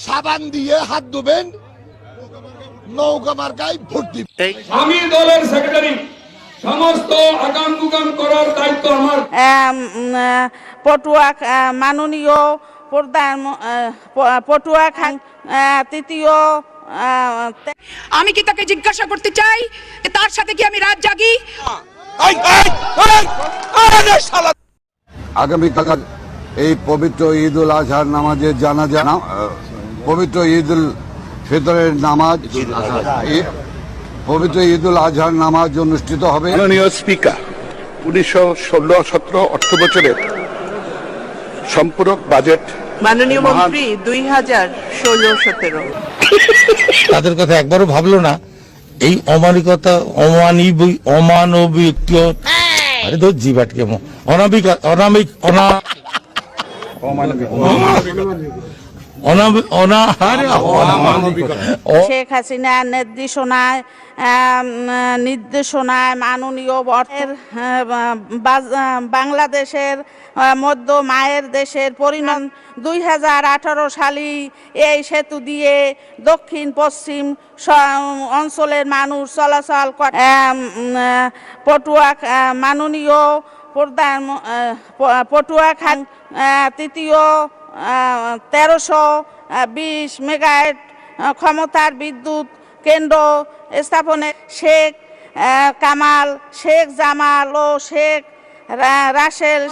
সাবান দিয়ে হাত ধুবেন, নৌকা মার্কায় ভোট দিবেন। আমি দলের সেক্রেটারি, সমস্ত আগাম গুগাম করার দায়িত্ব আমার। পটুয়া মাননীয় প্রধান পটুয়া খান তৃতীয়। আমি কি তাকে জিজ্ঞাসা করতে চাই তার সাথে কি আমি রাত জাগি? আগামীকাল এই পবিত্র ঈদ উল আজহার নামাজের জানাজা, পবিত্র ঈদ উল ফিতরের নামাজ, পবিত্র ঈদ উল আজহার নামাজ অনুষ্ঠিত হবে। মাননীয় স্পিকার, 2016-17 অর্থ বছরের সম্পূরক বাজেট মাননীয় মন্ত্রী 2016-17 তাদের কথা একবারও ভাবলো না। এই অমানিকতা, অমানবিক, আরে ধর জিবাটকে অনামিক অনামিক শেখ হাসিনার নির্দেশনায় মাননীয় বাংলাদেশের মধ্য মায়ের দেশের পরিণাম 2018 সালে এই সেতু দিয়ে দক্ষিণ পশ্চিম অঞ্চলের মানুষ চলাচল করে। পটুয়া মাননীয় প্রধান পটুয়া খান তৃতীয় 1320 মেগাওয়াট ক্ষমতার বিদ্যুৎ কেন্দ্র স্থাপনে শেখ কামাল, শেখ জামাল ও শেখ রাসেল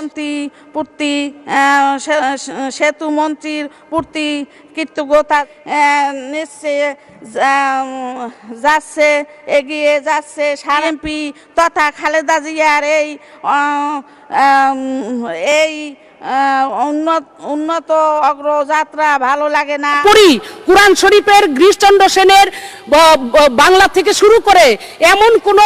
পূর্তি সেতু মন্ত্রীর পূর্তি কৃতজ্ঞতা যাচ্ছে, এগিয়ে যাচ্ছে। এমপি তথা খালেদা জিয়ার এই উন্নত অগ্রযাত্রা ভালো লাগে না। কুরআন শরীফের গিরিশচন্দ্র সেনের বাংলা থেকে শুরু করে এমন কোন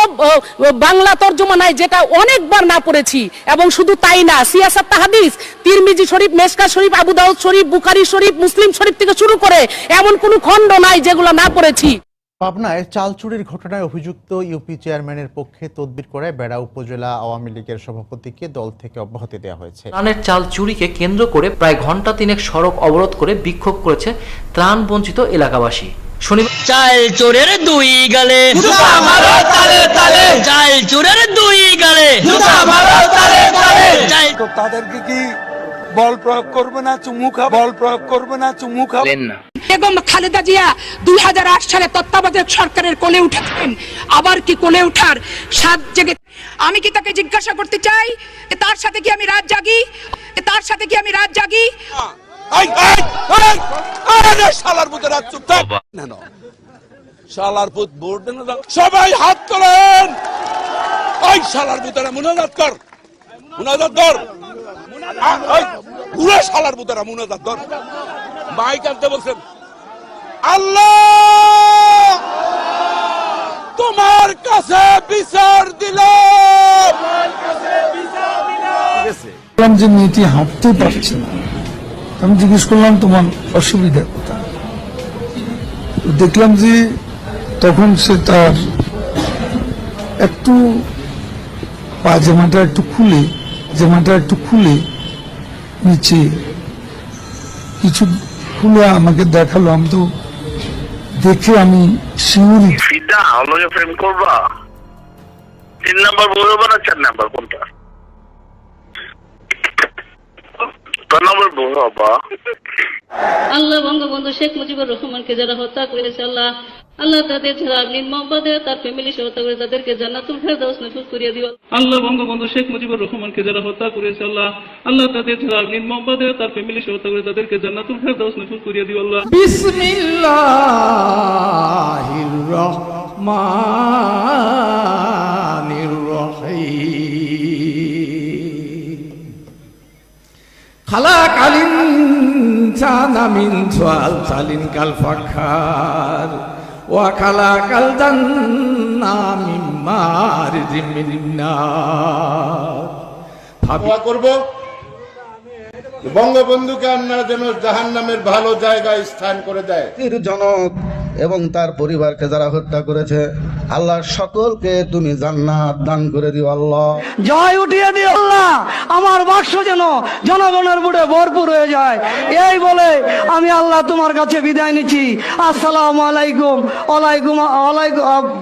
বাংলা তর্জমা নাই যেটা অনেকবার না পড়েছি। এবং শুধু তাই না, সিয়াসাত হাদিস, তিরমিজি শরীফ, মেশকা শরীফ, আবু দাউদ শরীফ, বুখারী শরীফ, মুসলিম শরীফ থেকে শুরু করে এমন কোন খণ্ড নাই যেগুলো না পড়েছি। পাবনায় চাল চুরির ঘটনায় অভিযুক্ত ইউপি চেয়ারম্যানের পক্ষে তদবির করে বেড়া উপজেলা আওয়ামী লীগের সভাপতিকে দল থেকে অব্যাহতি দেওয়া হয়েছে। ত্রাণের চাল চুরিকে কেন্দ্র করে প্রায় ঘন্টা তিনেক সড়ক অবরোধ করে বিক্ষোভ করেছে ত্রাণ বঞ্চিত এলাকাবাসী। শনিবার চাল চোরের দুই গালে চাল চোরের দুই গালে তাদেরকে কি বল প্রয়োগ করবে না, চুমু খাবে, বল প্রয়োগ করবে না, চুমু খাবে না। বেগম খালেদা জিয়া 2008 সালে তত্ত্বাবধায়ক সরকারের কোলে উঠেছেন, আবার কি কোলে ওঠার সাত জেগে। আমি কি তাকে জিজ্ঞাসা করতে চাই তার সাথে কি আমি রাত জাগি? তার সাথে কি আমি রাত জাগি? শালার পুতের হাত চুপ থাক, শালার পুত ভোট দেন, সবাই হাত তোলেন। ওই শালার পুতেরা মুনাজাত কর, মুনাজাত কর, পুরো শালার পুতেরা মুনাজাত কর। মাইক আনতে বলছেন। আল্লাহ তোমার কাছে বিচার দিল। বললাম যে মেয়েটি হাঁটতে পারছে না, আমি জিজ্ঞেস করলাম তোমার অসুবিধা কোথায়। দেখলাম যে তখন সে তার একটু জামাটা একটু খুলে নিচে কিছু খুলে আমাকে দেখালো। আমি তো দেখে আমি শিউরি। প্রেম করবা 3 নাম্বার বলবো না 4 নাম্বার কোনটা? 4 নাম্বার বলবো। আল্লাহ বঙ্গবন্ধু শেখ মুজিবুর রহমানকে যারা হত্যা করেছে, আল্লাহ তাদের যারা নির্মমভাবে তার ফ্যামিলি সহ হত্যা করে তাদেরকে জান্নাতুল ফেরদাউস নসিব করিয়ে দিও। আল্লাহ বঙ্গবন্ধু শেখ মুজিবুর রহমানকে যারা হত্যা করেছে, আল্লাহ তাদের যারা নির্মমভাবে তার ফ্যামিলি সহ হত্যা করে তাদেরকে জান্নাতুল ফেরদাউস নসিব করিয়ে দিও। আল্লাহ বিসমিল্লাহির রহমানির রহিম। খালাকাল ইনসানা মিন সালসালিন কাল ফাখার ওয়া খালাকাল জান্না মিন মারিজিম মিন নার। দোয়া করব বঙ্গবন্ধুকে আল্লাহ যেন জাহান্নামের ভালো জায়গায় স্থান করে দেয়। জনক এবং তার পরিবারকে যারা হত্যা করেছে, আল্লাহ সকলকে তুমি জান্নাত দান করে দিও আল্লাহ। জয় উঠিয়ে দিও আল্লাহ, আমার বাক্স যেন জনগণের বুড়ে ভরপুর হয়ে যায়। এই বলে আমি আল্লাহ তোমার কাছে বিদায় নিচ্ছি। আসসালামু আলাইকুম। ওয়ালাইকুম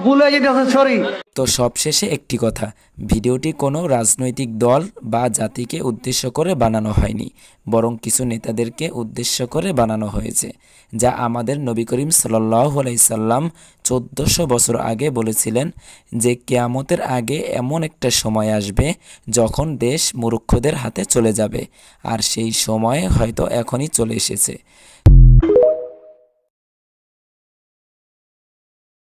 ভুলে যেতেছে, সরি। তো সবশেষে একটি কথা, ভিডিওটি কোনো রাজনৈতিক দল বা জাতিকে উদ্দেশ্য করে বানানো হয়নি, বরং কিছু নেতাদেরকে উদ্দেশ্য করে বানানো হয়েছে, যা আমাদের নবী করিম সাল্লাল্লাহু আলাইহি সাল্লাম 1400 বছর আগে বলেছিলেন যে কিয়ামতের আগে এমন একটা সময় আসবে যখন দেশ মূর্খদের হাতে চলে যাবে, আর সেই সময় হয়তো এখনই চলে এসেছে।